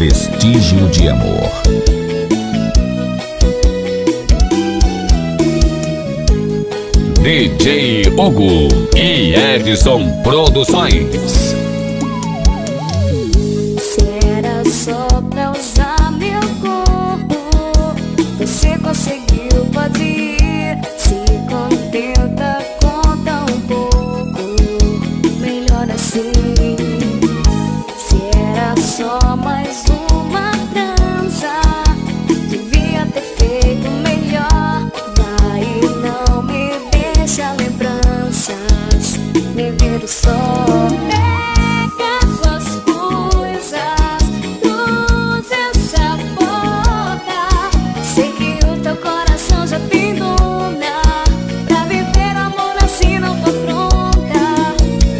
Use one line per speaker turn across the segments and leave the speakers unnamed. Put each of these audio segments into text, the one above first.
Vestígio de Amor. DJ Hugo e Edson Produções.
Se era só pra usar meu corpo, você conseguiu, pode ir. Se contenta com tão pouco, melhor assim. Se era só mais uma transa, devia ter feito melhor. Daí não me deixa lembranças, me ver o sol. Pega suas coisas, cruza essa porta. Sei que o teu coração já tem dona. Pra viver amor assim não tô pronta.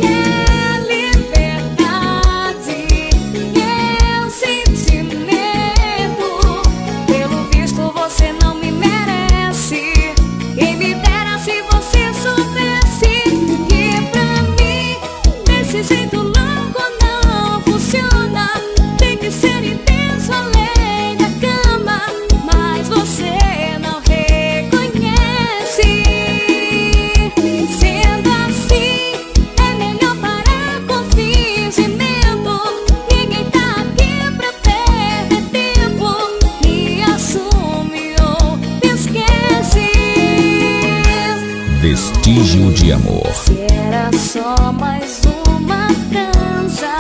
É liberdade, é um sentimento. Pelo visto você não me merece. Quem me dera se você soubesse que pra mim desse jeito louco não funciona. Tem que ser intenso além da cama, mas você não reconhece. Sendo assim, é melhor parar com fingimento. Ninguém tá aqui pra perder tempo. Me assume ou me esquece.
Vestígio de Amor.
Se era só mais uma transa,